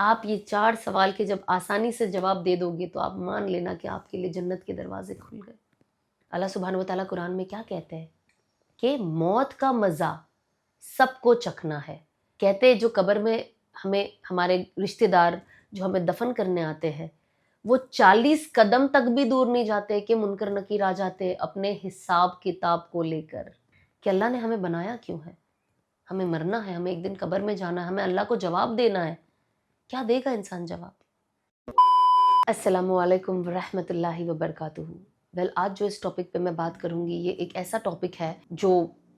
آپ یہ 4 سوال کے جب آسانی سے جواب دے دو گے تو آپ مان لینا کہ آپ کے لیے جنت کے دروازے کھل گئے۔ اللہ سبحانہ و تعالیٰ قرآن میں کیا کہتے ہیں کہ موت کا مزہ سب کو چکھنا ہے۔ کہتے ہیں جو قبر میں ہمیں ہمارے رشتہ دار جو ہمیں دفن کرنے آتے ہیں وہ 40 قدم تک بھی دور نہیں جاتے کہ منکر نکیر آ جاتے اپنے حساب کتاب کو لے کر کہ اللہ نے ہمیں بنایا کیوں ہے، ہمیں مرنا ہے، ہمیں ایک دن قبر میں جانا ہے، ہمیں اللہ کو جواب دینا ہے۔ کیا دے گا انسان جواب؟ السلام علیکم ورحمۃ اللہ وبرکاتہ۔ آج جو اس ٹاپک پہ میں بات کروں گی یہ ایک ایسا ٹاپک ہے جو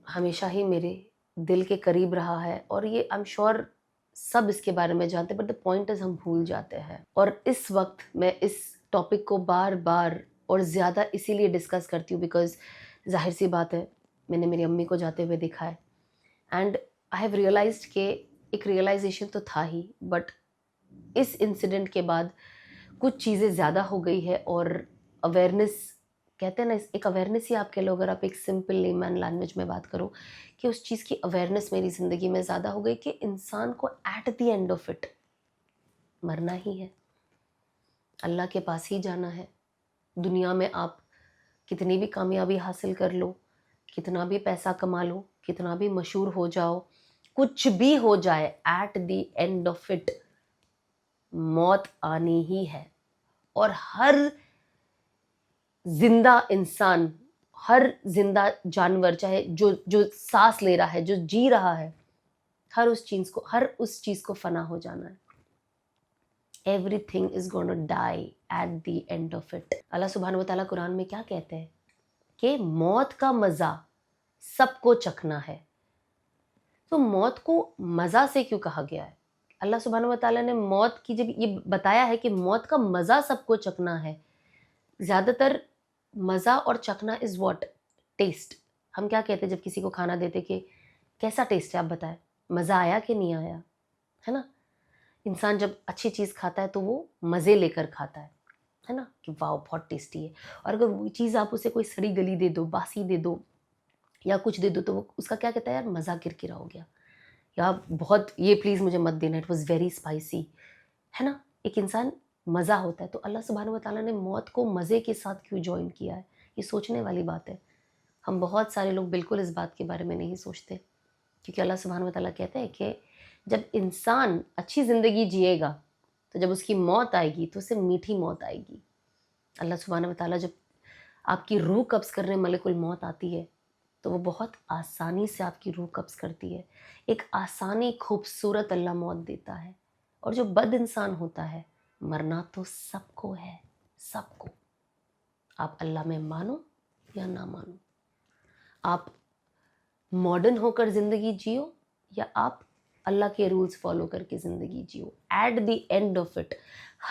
ہمیشہ ہی میرے دل کے قریب رہا ہے، اور یہ I'm sure سب اس کے بارے میں جانتے ہیں، بٹ the point is ہم بھول جاتے ہیں۔ اور اس وقت میں اس ٹاپک کو بار بار اور زیادہ اسی لیے ڈسکس کرتی ہوں بیکاز ظاہر سی بات ہے میں نے میری امی کو جاتے ہوئے دیکھا ہے، اینڈ آئی ہیو ریئلائزڈ کہ ایک ریئلائزیشن تو تھا ہی، بٹ اس انسیڈنٹ کے بعد کچھ چیزیں زیادہ ہو گئی ہے، اور اویئرنیس کہتے ہیں نا، ایک اویئرنیس ہی آپ کہہ لو، اگر آپ ایک سمپل لیمن لینگویج میں بات کرو کہ اس چیز کی اویئرنیس میری زندگی میں زیادہ ہو گئی کہ انسان کو at the end of it مرنا ہی ہے، اللہ کے پاس ہی جانا ہے۔ دنیا میں آپ کتنی بھی کامیابی حاصل کر لو، کتنا بھی پیسہ کما لو، کتنا بھی مشہور ہو جاؤ، کچھ بھی ہو جائے، at the end of it موت آنی ہی ہے۔ اور ہر زندہ انسان، ہر زندہ جانور، چاہے جو سانس لے رہا ہے، جو جی رہا ہے، ہر اس چیز کو فنا ہو جانا ہے۔ Everything is gonna die at the end of it۔ اللہ سبحانہ و تعالیٰ قرآن میں کیا کہتے ہیں کہ موت کا مزہ سب کو چکھنا ہے۔ تو موت کو مزہ سے کیوں کہا گیا ہے؟ اللہ سبحانہ و تعالیٰ نے موت کی جب یہ بتایا ہے کہ موت کا مزہ سب کو چکھنا ہے، زیادہ تر مزہ اور چکھنا از واٹ؟ ٹیسٹ۔ ہم کیا کہتے ہیں جب کسی کو کھانا دیتے کہ کیسا ٹیسٹ ہے آپ بتائیں، مزہ آیا کہ نہیں آیا، ہے نا؟ انسان جب اچھی چیز کھاتا ہے تو وہ مزے لے کر کھاتا ہے نا، کہ واو بہت ٹیسٹی ہے۔ اور اگر وہ چیز آپ اسے کوئی سڑی گلی دے دو، باسی دے دو یا کچھ دے دو تو وہ اس کا کیا کہتا ہے، یار مزہ کرکرا ہو گیا، یا بہت یہ پلیز مجھے مت دینا، اٹ واز ویری اسپائسی، ہے نا؟ ایک انسان مزہ ہوتا ہے۔ تو اللہ سبحانہ و تعالیٰ نے موت کو مزے کے ساتھ کیوں جوائن کیا ہے؟ یہ سوچنے والی بات ہے۔ ہم بہت سارے لوگ بالکل اس بات کے بارے میں نہیں سوچتے، کیونکہ اللہ سبحانہ و تعالیٰ کہتے ہیں کہ جب انسان اچھی زندگی جیے گا تو جب اس کی موت آئے گی تو اسے میٹھی موت آئے گی۔ اللہ سبحانہ و تعالیٰ جب آپ کی روح قبض کرنے ملک الموت آتی ہے تو وہ بہت آسانی سے آپ کی روح قبض کرتی ہے، ایک آسانی خوبصورت اللہ موت دیتا ہے۔ اور جو بد انسان ہوتا ہے، مرنا تو سب کو ہے، سب کو، آپ اللہ میں مانو یا نہ مانو، آپ ماڈرن ہو کر زندگی جیو یا آپ اللہ کے رولز فالو کر کے زندگی جیو، at the end of it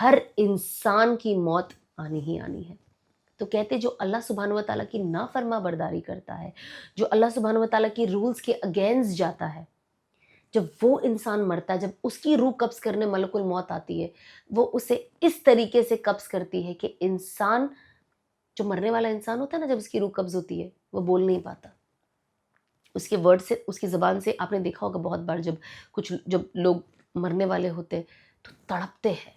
ہر انسان کی موت آنی ہی آنی ہے۔ تو کہتے جو اللہ سبحانہ و تعالیٰ کی نافرما برداری کرتا ہے، جو اللہ سبحانہ و تعالیٰ کی رولز کے اگینسٹ جاتا ہے، جب وہ انسان مرتا ہے، جب اس کی روح قبض کرنے ملک الموت آتی ہے، وہ اسے اس طریقے سے قبض کرتی ہے کہ انسان، جو مرنے والا انسان ہوتا ہے نا، جب اس کی روح قبض ہوتی ہے وہ بول نہیں پاتا، اس کے ورڈ سے، اس کی زبان سے، آپ نے دیکھا ہوگا بہت بار جب لوگ مرنے والے ہوتے تو تڑپتے ہیں،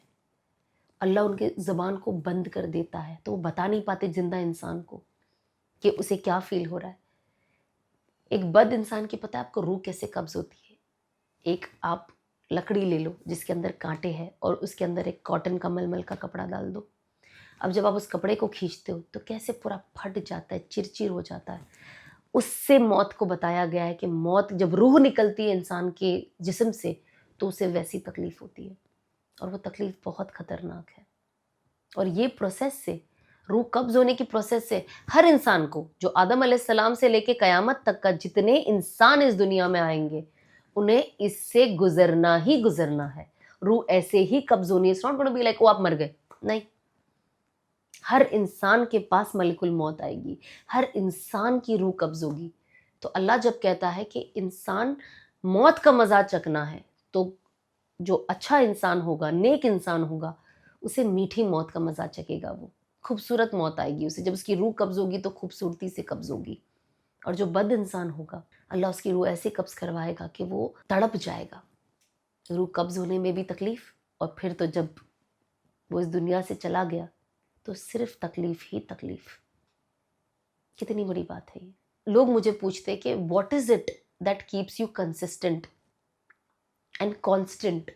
اللہ ان کے زبان کو بند کر دیتا ہے تو وہ بتا نہیں پاتے زندہ انسان کو کہ اسے کیا فیل ہو رہا ہے۔ ایک بد انسان کی پتہ ہے آپ کو روح کیسے قبض ہوتی ہے؟ ایک آپ لکڑی لے لو جس کے اندر کانٹے ہیں اور اس کے اندر ایک کاٹن کا ململ کا کپڑا ڈال دو، اب جب آپ اس کپڑے کو کھینچتے ہو تو کیسے پورا پھٹ جاتا ہے، چرچر ہو جاتا ہے۔ اس سے موت کو بتایا گیا ہے کہ موت جب روح نکلتی ہے انسان کے جسم سے تو اسے ویسی تکلیف ہوتی ہے، اور وہ تکلیف بہت خطرناک ہے۔ اور یہ پروسیس سے، روح قبض ہونے کی پروسیس سے، ہر انسان کو، جو آدم علیہ السلام سے لے کے قیامت تک کا جتنے انسان اس دنیا میں آئیں گے، انہیں اس سے گزرنا ہی گزرنا ہے۔ روح ایسے ہی قبض ہونی ہے، it's not going to be like وہ آپ مر گئے، نہیں، ہر انسان کے پاس ملک الموت آئے گی، ہر انسان کی روح قبض ہوگی۔ تو اللہ جب کہتا ہے کہ انسان موت کا مزہ چکھنا ہے تو جو اچھا انسان ہوگا، نیک انسان ہوگا، اسے میٹھی موت کا مزہ چکے گا، وہ خوبصورت موت آئے گی اسے، جب اس کی روح قبض ہوگی تو خوبصورتی سے قبض ہوگی۔ اور جو بد انسان ہوگا، اللہ اس کی روح ایسے قبض کروائے گا کہ وہ تڑپ جائے گا۔ روح قبض ہونے میں بھی تکلیف، اور پھر تو جب وہ اس دنیا سے چلا گیا تو صرف تکلیف ہی تکلیف. کتنی بڑی بات ہے یہ. لوگ مجھے پوچھتے کہ what is it that keeps you consistent and constant,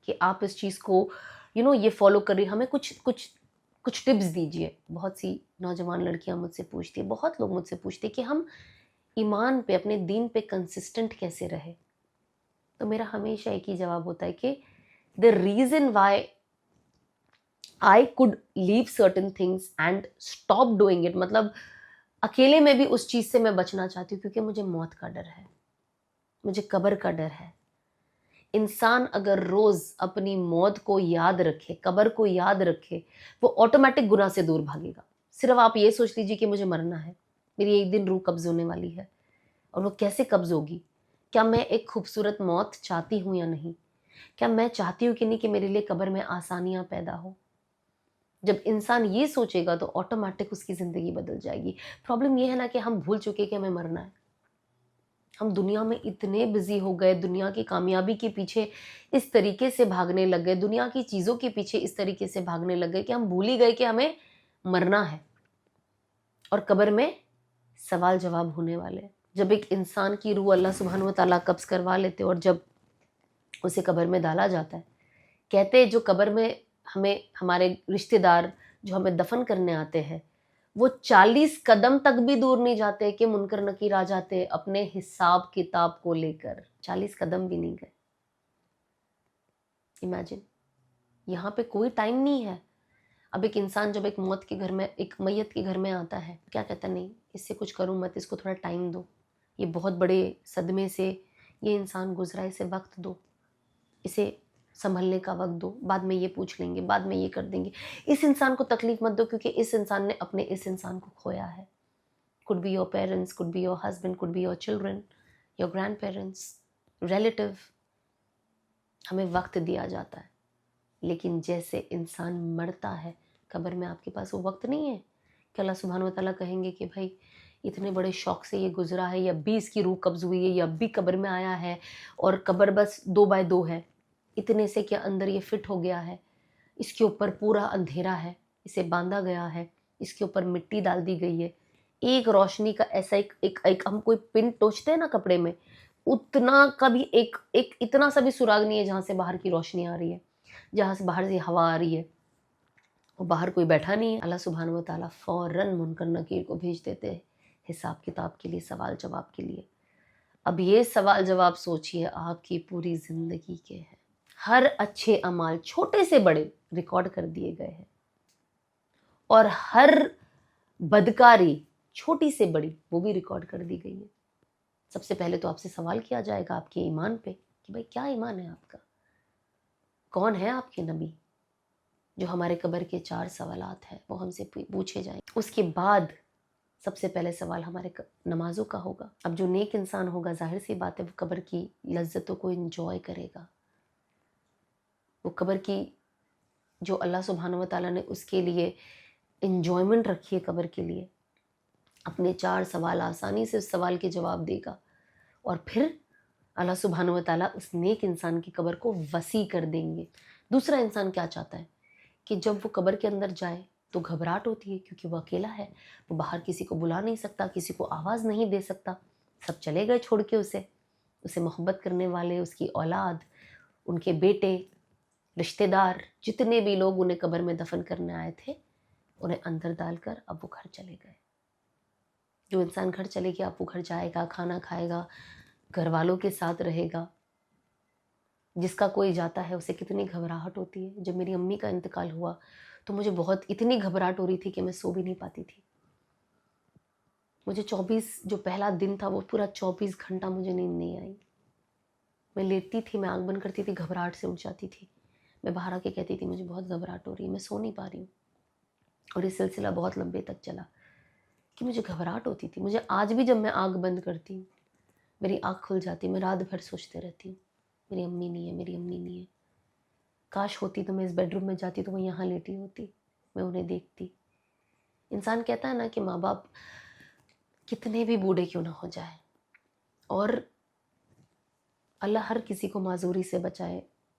کہ آپ اس چیز کو یہ فالو کر رہی, ہمیں کچھ ٹپس دیجیے. بہت سی نوجوان لڑکیاں مجھ سے پوچھتی, بہت لوگ مجھ سے پوچھتے کہ ہم ایمان پہ, اپنے دین پہ کنسسٹنٹ کیسے رہے. تو میرا ہمیشہ ایک ہی جواب ہوتا ہے کہ the reason why I could leave certain things and stop doing it, مطلب اکیلے میں بھی اس چیز سے میں بچنا چاہتی ہوں کیونکہ مجھے موت کا ڈر ہے, مجھے قبر کا ڈر ہے. انسان اگر روز اپنی موت کو یاد رکھے, قبر کو یاد رکھے, وہ آٹومیٹک گناہ سے دور بھاگے گا. صرف آپ یہ سوچ لیجیے کہ مجھے مرنا ہے, میری ایک دن روح قبض ہونے والی ہے, اور وہ کیسے قبض ہوگی. کیا میں ایک خوبصورت موت چاہتی ہوں یا نہیں؟ کیا میں چاہتی ہوں کہ نہیں کہ میرے لیے قبر میں آسانیاں پیدا ہو؟ جب انسان یہ سوچے گا تو آٹومیٹک اس کی زندگی بدل جائے گی. پرابلم یہ ہے نا کہ ہم بھول چکے کہ ہمیں مرنا ہے. ہم دنیا میں اتنے بزی ہو گئے, دنیا کی کامیابی کے پیچھے اس طریقے سے بھاگنے لگ گئے, دنیا کی چیزوں کے پیچھے اس طریقے سے بھاگنے لگ گئے کہ ہم بھول ہی گئے کہ ہمیں مرنا ہے اور قبر میں سوال جواب ہونے والے. جب ایک انسان کی روح اللہ سبحانہ و تعالیٰ قبض کروا لیتے اور جب اسے قبر میں ڈالا جاتا ہے, کہتے جو قبر میں ہمیں ہمارے رشتہ دار جو ہمیں دفن کرنے آتے ہیں وہ 40 قدم تک بھی دور نہیں جاتے کہ منکر نکیر آ جاتے اپنے حساب کتاب کو لے کر. 40 قدم بھی نہیں گئے. امیجن, یہاں پہ کوئی ٹائم نہیں ہے. اب ایک انسان جب ایک موت کے گھر میں, ایک میت کے گھر میں آتا ہے, کیا کہتا نہیں اس سے کچھ کروں مت, اس کو تھوڑا ٹائم دو, یہ بہت بڑے صدمے سے یہ انسان گزرا, اسے وقت دو, اسے سنبھلنے کا وقت دو, بعد میں یہ پوچھ لیں گے, بعد میں یہ کر دیں گے. اس انسان کو تکلیف مت دو کیونکہ اس انسان نے اپنے اس انسان کو کھویا ہے. could be your parents, could be your husband, could be your children, your grandparents, relative. ہمیں وقت دیا جاتا ہے, لیکن جیسے انسان مرتا ہے قبر میں آپ کے پاس وہ وقت نہیں ہے کہ اللہ سبحانہ و تعالیٰ کہیں گے کہ بھائی اتنے بڑے شوق سے یہ گزرا ہے, یا بھی اس کی روح قبض ہوئی ہے, یا بھی قبر میں آیا ہے اور قبر بس 2x2 ہے, اتنے سے کے اندر یہ فٹ ہو گیا ہے, اس کے اوپر پورا اندھیرا ہے, اسے باندھا گیا ہے, اس کے اوپر مٹی ڈال دی گئی ہے, ایک روشنی کا ایسا ایک ہم کوئی پن ٹوچتے ہیں نا کپڑے میں, اتنا کا بھی ایک اتنا سا بھی سراغ نہیں ہے جہاں سے باہر کی روشنی آ رہی ہے, جہاں سے باہر سے ہوا آ رہی ہے, اور باہر کوئی بیٹھا نہیں ہے. اللہ سبحانہ و تعالیٰ فوراً منکر نکیر کو بھیج دیتے ہیں حساب کتاب کے لیے, سوال جواب کے لیے. اب یہ سوال جواب سوچئے آپ کی پوری زندگی کے ہیں. ہر اچھے اعمال چھوٹے سے بڑے ریکارڈ کر دیے گئے ہیں, اور ہر بدکاری چھوٹی سے بڑی وہ بھی ریکارڈ کر دی گئی ہے. سب سے پہلے تو آپ سے سوال کیا جائے گا آپ کے ایمان پہ کہ بھائی کیا ایمان ہے آپ کا, کون ہے آپ کے نبی. جو ہمارے قبر کے 4 سوالات ہیں وہ ہم سے پوچھے جائیں. اس کے بعد سب سے پہلے سوال ہمارے نمازوں کا ہوگا. اب جو نیک انسان ہوگا ظاہر سی بات ہے وہ قبر کی لذتوں کو انجوائے کرے گا, وہ قبر کی جو اللہ سبحانہ و تعالیٰ نے اس کے لیے انجوائمنٹ رکھی ہے قبر کے لیے, اپنے 4 سوال آسانی سے اس سوال کے جواب دے گا, اور پھر اللہ سبحانہ و تعالیٰ اس نیک انسان کی قبر کو وسیع کر دیں گے. دوسرا انسان کیا چاہتا ہے کہ جب وہ قبر کے اندر جائے تو گھبراہٹ ہوتی ہے کیونکہ وہ اکیلا ہے, وہ باہر کسی کو بلا نہیں سکتا, کسی کو آواز نہیں دے سکتا, سب چلے گئے چھوڑ کے اسے محبت کرنے والے, اس کی اولاد, ان کے بیٹے, رشتہ دار, جتنے بھی لوگ انہیں قبر میں دفن کرنے آئے تھے انہیں اندر ڈال کر اب وہ گھر چلے گئے. جو انسان گھر چلے گیا اب وہ گھر جائے گا, کھانا کھائے گا, گھر والوں کے ساتھ رہے گا. جس کا کوئی جاتا ہے اسے کتنی گھبراہٹ ہوتی ہے. جب میری امی کا انتقال ہوا تو مجھے بہت اتنی گھبراہٹ ہو رہی تھی کہ میں سو بھی نہیں پاتی تھی. مجھے 24 جو پہلا دن تھا وہ پورا 24 گھنٹہ مجھے نیند نہیں آئی. میں لیٹتی تھی, میں آنکھ بند کرتی تھی, گھبراہٹ سے اٹھ جاتی تھی. میں باہر آ کے کہتی تھی مجھے بہت گھبراہٹ ہو رہی ہے, میں سو نہیں پا رہی ہوں. اور یہ سلسلہ بہت لمبے تک چلا کہ مجھے گھبراہٹ ہوتی تھی. مجھے آج بھی جب میں آنکھ بند کرتی ہوں میری آنکھ کھل جاتی, میں رات بھر سوچتے رہتی ہوں میری امی نہیں ہے, میری امی نہیں ہے. کاش ہوتی تو میں اس بیڈ روم میں جاتی تو وہ یہاں لیٹی ہوتی, میں انہیں دیکھتی. انسان کہتا ہے نا کہ ماں باپ کتنے بھی بوڑھے کیوں نہ ہو جائے, اور اللہ ہر کسی کو معذوری سے بچائے,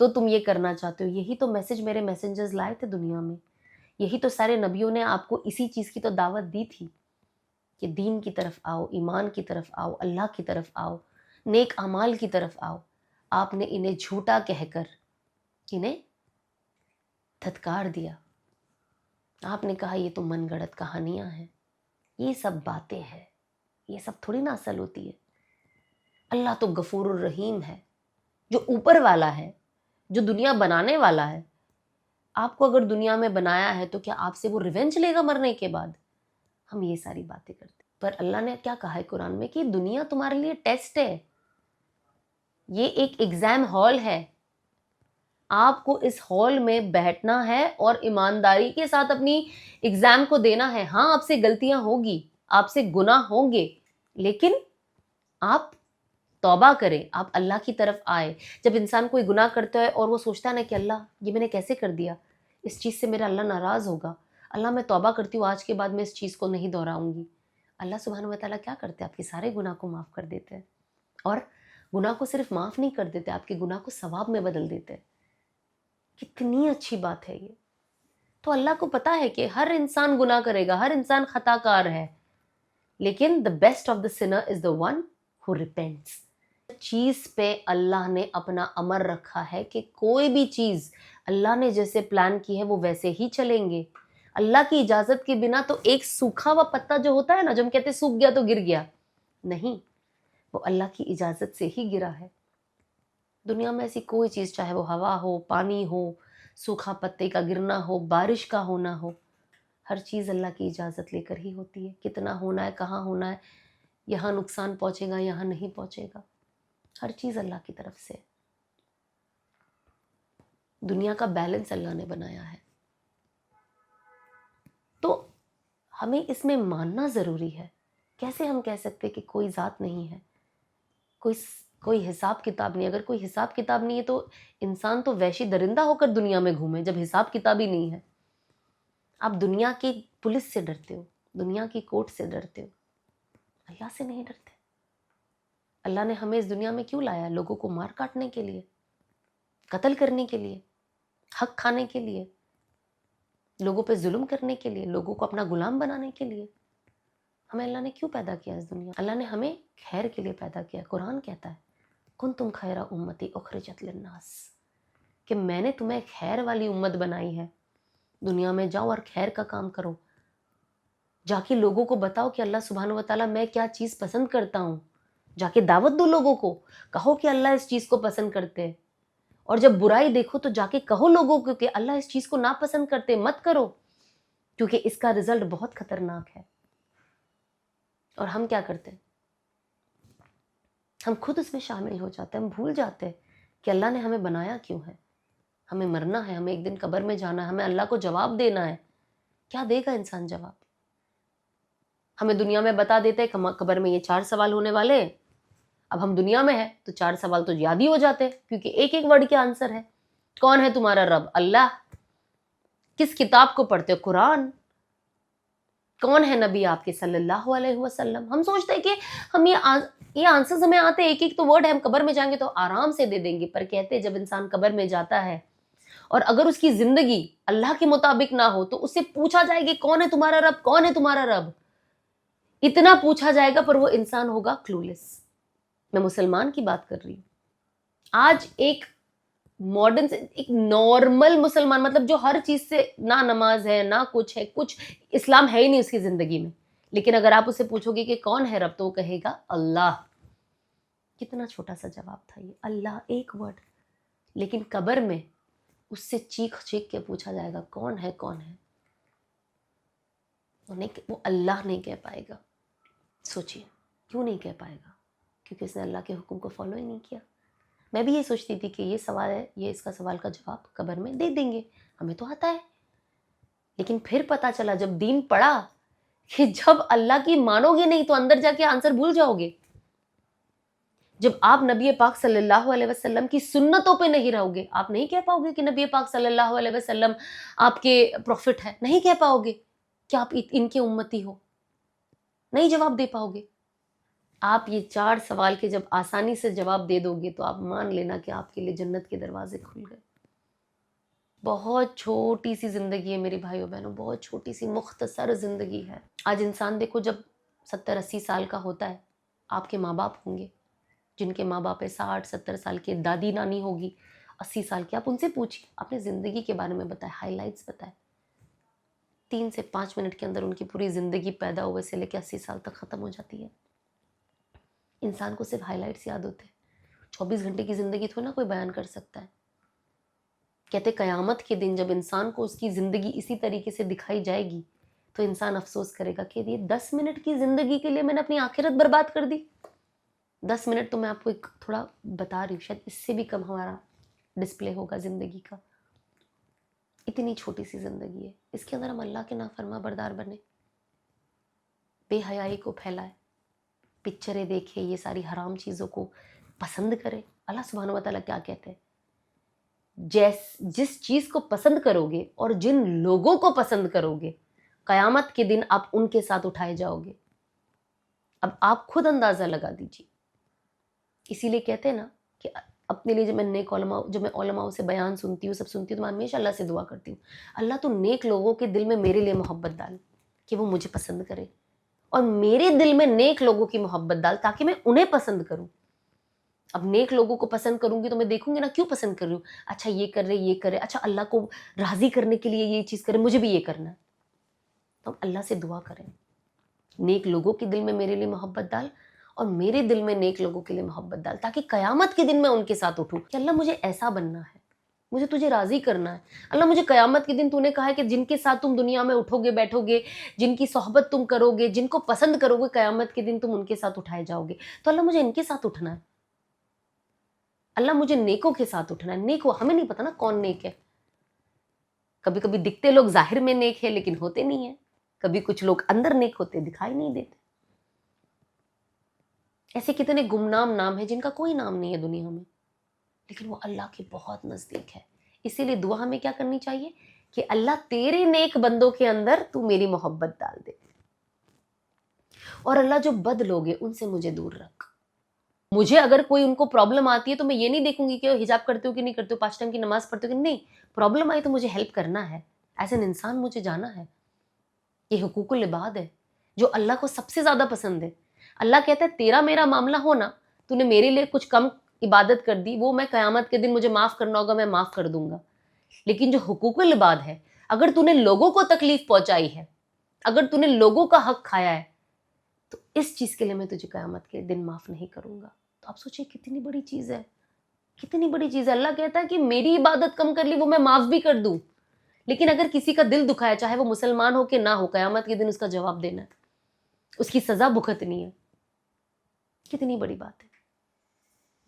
تو تم یہ کرنا چاہتے ہو. یہی تو میسج میرے میسنجرز لائے تھے دنیا میں. یہی تو سارے نبیوں نے آپ کو اسی چیز کی تو دعوت دی تھی کہ دین کی طرف آؤ, ایمان کی طرف آؤ, اللہ کی طرف آؤ, نیک اعمال کی طرف آؤ. آپ نے انہیں جھوٹا کہہ کر انہیں دھتکار دیا. آپ نے کہا یہ تو من گڑت کہانیاں ہیں, یہ سب باتیں ہیں, یہ سب تھوڑی نا اصل ہوتی ہے. اللہ تو غفور الرحیم ہے, جو اوپر والا ہے, جو دنیا بنانے والا ہے. آپ کو اگر دنیا میں بنایا ہے تو کیا آپ سے وہ ریونج لے گا مرنے کے بعد؟ ہم یہ ساری باتیں کرتے ہیں. پر اللہ نے کیا کہا ہے قرآن میں کہ دنیا تمہارے لیے ٹیسٹ ہے, یہ ایک ایگزام ہال ہے. آپ کو اس ہال میں بیٹھنا ہے اور ایمانداری کے ساتھ اپنی ایگزام کو دینا ہے. ہاں, آپ سے غلطیاں ہوگی, آپ سے گناہ ہوں گے, لیکن آپ توبہ کریں, آپ اللہ کی طرف آئے. جب انسان کوئی گناہ کرتا ہے اور وہ سوچتا ہے نا کہ اللہ یہ میں نے کیسے کر دیا, اس چیز سے میرا اللہ ناراض ہوگا, اللہ میں توبہ کرتی ہوں, آج کے بعد میں اس چیز کو نہیں دہراؤں گی. اللہ سبحانہ و تعالیٰ کیا کرتے ہیں؟ آپ کے سارے گناہ کو معاف کر دیتے ہیں. اور گناہ کو صرف معاف نہیں کر دیتے, آپ کے گناہ کو ثواب میں بدل دیتے ہیں. کتنی اچھی بات ہے یہ. تو اللہ کو پتا ہے کہ ہر انسان گناہ کرے گا, ہر انسان خطا کار ہے, لیکن the best of the sinner is the one who repents. چیز پہ اللہ نے اپنا امر رکھا ہے کہ کوئی بھی چیز اللہ نے جیسے پلان کی ہے وہ ویسے ہی چلیں گے. اللہ کی اجازت کے بنا تو ایک سوکھا ہوا پتا جو ہوتا ہے نا, جو ہم کہتے ہیں سوکھ گیا تو گر گیا, نہیں, وہ اللہ کی اجازت سے ہی گرا ہے. دنیا میں ایسی کوئی چیز, چاہے وہ ہوا ہو, پانی ہو, سوکھا پتے کا گرنا ہو, بارش کا ہونا ہو, ہر چیز اللہ کی اجازت لے کر ہی ہوتی ہے. کتنا ہونا ہے, کہاں ہونا ہے, یہاں نقصان پہنچے گا, یہاں نہیں پہنچے گا, ہر چیز اللہ کی طرف سے. دنیا کا بیلنس اللہ نے بنایا ہے, تو ہمیں اس میں ماننا ضروری ہے. کیسے ہم کہہ سکتے کہ کوئی ذات نہیں ہے, کوئی حساب کتاب نہیں؟ اگر کوئی حساب کتاب نہیں ہے تو انسان تو وحشی درندہ ہو کر دنیا میں گھومے, جب حساب کتاب ہی نہیں ہے. آپ دنیا کی پولیس سے ڈرتے ہو, دنیا کی کورٹ سے ڈرتے ہو, اللہ سے نہیں ڈرتے. اللہ نے ہمیں اس دنیا میں کیوں لایا؟ لوگوں کو مار کاٹنے کے لیے, قتل کرنے کے لیے, حق کھانے کے لیے, لوگوں پہ ظلم کرنے کے لیے, لوگوں کو اپنا غلام بنانے کے لیے. ہمیں اللہ نے کیوں پیدا کیا اس دنیا؟ اللہ نے ہمیں خیر کے لیے پیدا کیا. قرآن کہتا ہے کنتم خیر امتی اخرجت للناس, کہ میں نے تمہیں خیر والی امت بنائی ہے. دنیا میں جاؤ اور خیر کا کام کرو, جا کے لوگوں کو بتاؤ کہ اللہ سبحانہ و تعالیٰ میں کیا چیز پسند کرتا ہوں. جا کے دعوت دو لوگوں کو, کہو کہ اللہ اس چیز کو پسند کرتے ہیں. اور جب برائی دیکھو تو جا کے کہو لوگوں کو کہ اللہ اس چیز کو ناپسند کرتے, مت کرو, کیونکہ اس کا رزلٹ بہت خطرناک ہے. اور ہم کیا کرتے ہیں؟ ہم خود اس میں شامل ہو جاتے ہیں. ہم بھول جاتے ہیں کہ اللہ نے ہمیں بنایا کیوں ہے. ہمیں مرنا ہے, ہمیں ایک دن قبر میں جانا ہے, ہمیں اللہ کو جواب دینا ہے. کیا دے گا انسان جواب؟ ہمیں دنیا میں بتا دیتے ہیں قبر میں یہ 4 سوال ہونے والے ہیں. اب ہم دنیا میں ہیں تو 4 سوال تو یاد ہی ہو جاتے ہیں, کیونکہ ایک ایک ورڈ کے آنسر ہے. کون ہے تمہارا رب؟ اللہ. کس کتاب کو پڑھتے ہو؟ قرآن. کون ہے نبی آپ کے صلی اللہ علیہ وسلم؟ ہم سوچتے ہیں کہ ہم یہ آنسرز ہمیں آتے ہیں, ایک ایک تو ورڈ ہے, ہم قبر میں جائیں گے تو آرام سے دے دیں گے. پر کہتے ہیں جب انسان قبر میں جاتا ہے اور اگر اس کی زندگی اللہ کے مطابق نہ ہو تو اس سے پوچھا جائے گا کون ہے تمہارا رب, کون ہے تمہارا رب. اتنا پوچھا جائے گا پر وہ انسان ہوگا کلولیس. میں مسلمان کی بات کر رہی ہوں. آج ایک ماڈرن سے ایک نارمل مسلمان, مطلب جو ہر چیز سے نہ نماز ہے نہ کچھ ہے, کچھ اسلام ہے ہی نہیں اس کی زندگی میں, لیکن اگر آپ اسے پوچھو گے کہ کون ہے رب تو وہ کہے گا اللہ. کتنا چھوٹا سا جواب تھا یہ, اللہ, ایک ورڈ. لیکن قبر میں اس سے چیخ چیخ کے پوچھا جائے گا کون ہے, کون ہے. وہ اللہ نہیں کہہ پائے گا. سوچیے کیوں نہیں کہہ پائے گا؟ کیونکہ اس نے اللہ کے حکم کو فالو ہی نہیں کیا. میں بھی یہ سوچتی تھی کہ یہ سوال ہے, یہ اس کا سوال کا جواب قبر میں دے دیں گے, ہمیں تو آتا ہے. لیکن پھر پتا چلا جب دین پڑھا کہ جب اللہ کی مانو گے نہیں تو اندر جا کے آنسر بھول جاؤ گے. جب آپ نبی پاک صلی اللہ علیہ وسلم کی سنتوں پہ نہیں رہو گے, آپ نہیں کہہ پاؤ گے کہ نبی پاک صلی اللہ علیہ وسلم آپ کے پروفٹ ہے. نہیں کہہ پاؤ گے کہ آپ ان کے امتی ہو, نہیں جواب دے پاؤ گے. آپ یہ 4 سوال کے جب آسانی سے جواب دے دو گے تو آپ مان لینا کہ آپ کے لیے جنت کے دروازے کھل گئے. بہت چھوٹی سی زندگی ہے میری بھائیوں بہنوں، بہت چھوٹی سی مختصر زندگی ہے. آج انسان دیکھو جب 70-80 سال کا ہوتا ہے، آپ کے ماں باپ ہوں گے جن کے ماں باپ 60-70 سال کے، دادی نانی ہوگی 80 سال کی. آپ ان سے پوچھیے، اپنے زندگی کے بارے میں بتائیں، ہائی لائٹس بتائیں. 3 سے 5 منٹ کے اندر ان کی پوری زندگی پیدا ہوئے سے لے کے 80 سال تک ختم ہو جاتی ہے. انسان کو صرف ہائی لائٹس یاد ہوتے ہیں. 24 گھنٹے کی زندگی تھوڑی نا کوئی بیان کر سکتا ہے. کہتے قیامت کے دن جب انسان کو اس کی زندگی اسی طریقے سے دکھائی جائے گی تو انسان افسوس کرے گا کہ یہ 10 منٹ کی زندگی کے لیے میں نے اپنی آخرت برباد کر دی. 10 منٹ تو میں آپ کو ایک تھوڑا بتا رہی ہوں، شاید اس سے بھی کم ہمارا ڈسپلے ہوگا زندگی کا. اتنی چھوٹی سی زندگی ہے، اس کے اندر ہم اللہ کے نافرما بردار بنے، بے حیائی کو پھیلائے، پکچریں دیکھے، یہ ساری حرام چیزوں کو پسند کرے. اللہ سبحانہ و تعالیٰ کیا کہتے ہیں؟ جس چیز کو پسند کرو گے اور جن لوگوں کو پسند کرو گے، قیامت کے دن آپ ان کے ساتھ اٹھائے جاؤ گے. اب آپ خود اندازہ لگا دیجیے. اسی لیے کہتے ہیں نا کہ اپنے لیے جب میں علماء سے بیان سنتی ہوں، سب سنتی ہوں، تو میں ہمیشہ اللہ سے دعا کرتی ہوں، اللہ تو نیک لوگوں کے دل میں میرے لیے محبت ڈال کہ وہ مجھے پسند کرے، اور میرے دل میں نیک لوگوں کی محبت ڈال تاکہ میں انہیں پسند کروں. اب نیک لوگوں کو پسند کروں گی تو میں دیکھوں گی نا کیوں پسند کر رہی ہوں. اچھا یہ کر رہے، یہ کرے، اچھا اللہ کو راضی کرنے کے لیے یہ چیز کرے، مجھے بھی یہ کرنا ہے. تو ہم اللہ سے دعا کریں، نیک لوگوں کے دل میں میرے لیے محبت ڈال اور میرے دل میں نیک لوگوں کے لیے محبت ڈال، تاکہ قیامت کے دن میں ان کے ساتھ اٹھوں کہ اللہ مجھے ایسا بننا ہے، مجھے تجھے راضی کرنا ہے. اللہ مجھے قیامت کے دن تو نے کہا ہے کہ جن کے ساتھ تم دنیا میں اٹھو گے بیٹھو گے، جن کی صحبت تم کرو گے، جن کو پسند کرو گے، قیامت کے دن تم ان کے ساتھ اٹھائے جاؤ گے. تو اللہ مجھے ان کے ساتھ اٹھنا ہے، اللہ مجھے نیکوں کے ساتھ اٹھنا ہے. نیک ہمیں نہیں پتا نا کون نیک ہے. کبھی کبھی دکھتے لوگ ظاہر میں نیک ہیں لیکن ہوتے نہیں ہیں. کبھی کچھ لوگ اندر نیک ہوتے دکھائی نہیں دیتے. ایسے کتنے گمنام نام ہیں جن کا کوئی نام نہیں ہے دنیا میں، لیکن وہ اللہ کے بہت نزدیک ہے. اسی لیے دعا ہمیں کیا کرنی چاہیے کہ اللہ تیرے نیک بندوں کے اندر تو میری محبت ڈال دے، اور اللہ جو بد لوگ ہیں ان سے مجھے دور رکھ. مجھے اگر کوئی ان کو پرابلم آتی ہے تو میں یہ نہیں دیکھوں گی کہ وہ حجاب کرتے ہو کہ نہیں کرتے ہو، 5 ٹائم کی نماز پڑھتے ہو کہ نہیں. پرابلم آئی تو مجھے ہیلپ کرنا ہے، ایز این انسان مجھے جانا ہے. یہ حقوق العباد ہے جو اللہ کو سب سے زیادہ پسند ہے. اللہ کہتا ہے تیرا میرا معاملہ ہونا، تو نے میرے لیے کچھ کم عبادت کر دی، وہ میں قیامت کے دن مجھے معاف کرنا ہوگا، میں معاف کر دوں گا. لیکن جو حقوق العباد ہے، اگر تو نے لوگوں کو تکلیف پہنچائی ہے، اگر تو نے لوگوں کا حق کھایا ہے، تو اس چیز کے لیے میں تجھے قیامت کے دن معاف نہیں کروں گا. تو آپ سوچیں کتنی بڑی چیز ہے، کتنی بڑی چیز ہے. اللہ کہتا ہے کہ میری عبادت کم کر لی وہ میں معاف بھی کر دوں، لیکن اگر کسی کا دل دکھایا، چاہے وہ مسلمان ہو کہ نہ ہو، قیامت کے دن اس کا جواب دینا ہے، اس کی سزا بھگتنی ہے. کتنی بڑی بات ہے.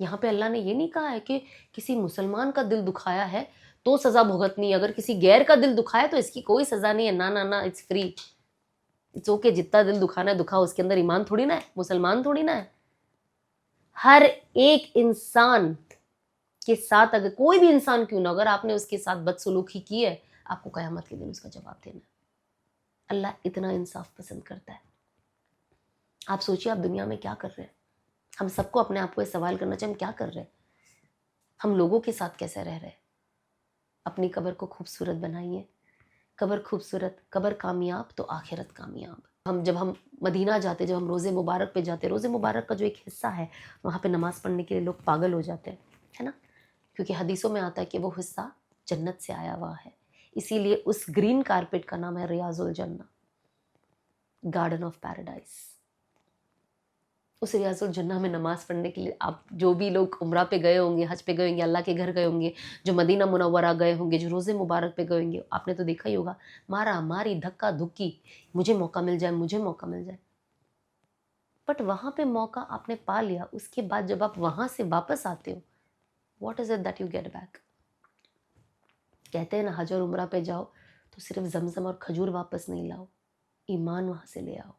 یہاں پہ اللہ نے یہ نہیں کہا ہے کہ کسی مسلمان کا دل دکھایا ہے تو سزا بھگتنی ہے، اگر کسی غیر کا دل دکھایا تو اس کی کوئی سزا نہیں ہے. نہ اٹس فری، اٹس اوکے. جتنا دل دکھانا ہے دکھاؤ، اس کے اندر ایمان تھوڑی نہ ہے، مسلمان تھوڑی نہ ہے. ہر ایک انسان کے ساتھ، اگر کوئی بھی انسان کیوں نہ، اگر آپ نے اس کے ساتھ بدسلوکی کی ہے، آپ کو قیامت کے دن اس کا جواب دینا ہے. اللہ اتنا انصاف پسند کرتا ہے. آپ سوچیے آپ دنیا میں کیا کر رہے ہیں. ہم سب کو اپنے آپ کو یہ سوال کرنا چاہیے ہم کیا کر رہے ہیں، ہم لوگوں کے ساتھ کیسے رہ رہے ہیں. اپنی قبر کو خوبصورت بنائیے. قبر خوبصورت، قبر کامیاب تو آخرت کامیاب. جب ہم مدینہ جاتے، جب ہم روزے مبارک پہ جاتے، روزے مبارک کا جو ایک حصہ ہے وہاں پہ نماز پڑھنے کے لیے لوگ پاگل ہو جاتے ہیں، ہے نا، کیونکہ حدیثوں میں آتا ہے کہ وہ حصہ جنت سے آیا ہوا ہے. اسی لیے اس گرین کارپٹ کا نام ہے ریاض الجنہ، گارڈن آف پیراڈائز. اس ریاض الجنہ میں نماز پڑھنے کے لیے آپ جو بھی لوگ عمرہ پہ گئے ہوں گے، حج پہ گئے ہوں گے، اللہ کے گھر گئے ہوں گے، جو مدینہ منورہ گئے ہوں گے، جو روزے مبارک پہ گئے ہوں گے، آپ نے تو دیکھا ہی ہوگا، مارا ماری، دھکا دھکی، مجھے موقع مل جائے، مجھے موقع مل جائے. بٹ وہاں پہ موقع آپ نے پا لیا، اس کے بعد جب آپ وہاں سے واپس آتے ہو، what is it that you get back. کہتے ہیں نا حج اور عمرہ پہ جاؤ تو صرف زمزم اور کھجور واپس نہیں لاؤ، ایمان وہاں سے لے آؤ.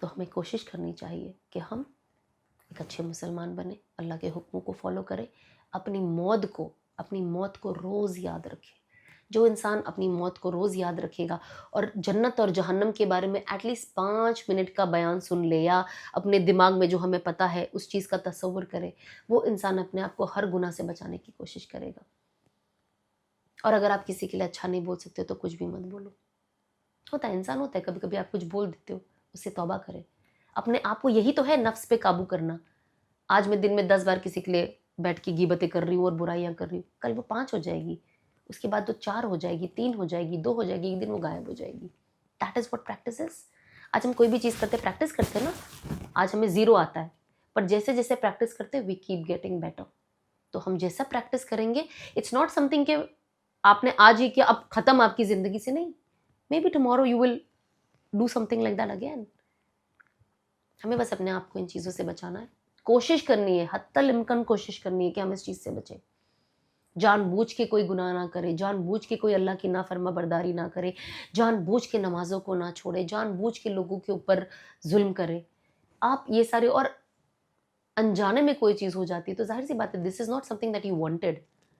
تو ہمیں کوشش کرنی چاہیے کہ ہم ایک اچھے مسلمان بنیں، اللہ کے حکموں کو فالو کریں، اپنی موت کو روز یاد رکھیں. جو انسان اپنی موت کو روز یاد رکھے گا اور جنت اور جہنم کے بارے میں ایٹ لیسٹ 5 منٹ کا بیان سن لے یا اپنے دماغ میں جو ہمیں پتہ ہے اس چیز کا تصور کرے، وہ انسان اپنے آپ کو ہر گناہ سے بچانے کی کوشش کرے گا. اور اگر آپ کسی کے لیے اچھا نہیں بول سکتے تو کچھ بھی مت بولو. ہوتا ہے، انسان ہوتا ہے، کبھی کبھی آپ کچھ بول دیتے ہو، اس سے توبہ کرے. اپنے آپ کو، یہی تو ہے نفس پہ قابو کرنا. آج میں دن میں 10 بار کسی کے لیے بیٹھ کے غیبتیں کر رہی ہوں اور برائیاں کر رہی ہوں، کل وہ 5 ہو جائے گی، اس کے بعد تو 4 ہو جائے گی، 3 ہو جائے گی، 2 ہو جائے گی، ایک دن وہ غائب ہو جائے گی. That is what practice is. آج ہم کوئی بھی چیز کرتے پریکٹس کرتے ہیں نا. آج ہمیں 0 آتا ہے، پر جیسے جیسے پریکٹس کرتے وی کیپ گیٹنگ بیٹر. تو ہم جیسا پریکٹس کریں گے، اٹس ناٹ سم تھنگ کہ آپ نے آج ہی کیا اب ختم آپ کی زندگی سے، نہیں. Maybe tomorrow you will do something like that again. ہمیں بس اپنے آپ کو ان چیزوں سے بچانا ہے. کوشش کرنی ہے، حتی الامکان کوشش کرنی ہے کہ ہم اس چیز سے بچیں. جان بوجھ کے کوئی گناہ نہ کرے، جان بوجھ کے کوئی اللہ کی نافرما برداری نہ کرے، جان بوجھ کے نمازوں کو نہ چھوڑے، جان بوجھ کے لوگوں کے اوپر ظلم کرے. آپ یہ سارے، اور انجانے میں کوئی چیز ہو جاتی ہے تو ظاہر سی بات ہے this is not something that you wanted,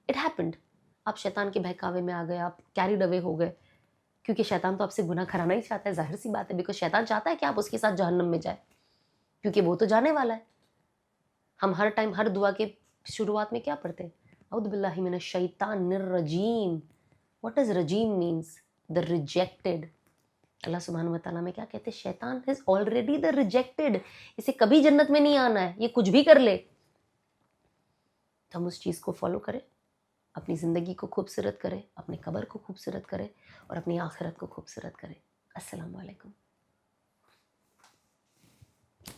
it happened. آپ شیطان کے بہکاوے میں آ گئے، آپ کیریڈ اوے ہو گئے، کیونکہ شیطان تو آپ سے گناہ کرانا ہی چاہتا ہے. ظاہر سی بات ہے، بیکاز شیطان چاہتا ہے کہ آپ اس کے ساتھ جہنم میں جائیں، کیونکہ وہ تو جانے والا ہے. ہم ہر ٹائم ہر دعا کے شروعات میں کیا پڑھتے ہیں؟ اعوذ باللہ من الشیطان الرجیم. واٹ ڈز رجیم مینس؟ The rejected. اللہ سبحانہ وتعالیٰ میں کیا کہتے ہیں؟ شیطان از آلریڈی دا ریجیکٹڈ. اسے کبھی جنت میں نہیں آنا ہے، یہ کچھ بھی کر لے. تو ہم اس چیز کو فالو کریں، اپنی زندگی کو خوبصورت کریں، اپنے قبر کو خوبصورت کریں اور اپنی آخرت کو خوبصورت کریں. السلام علیکم.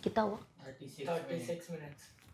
کتنا ہوا؟ 36 minutes.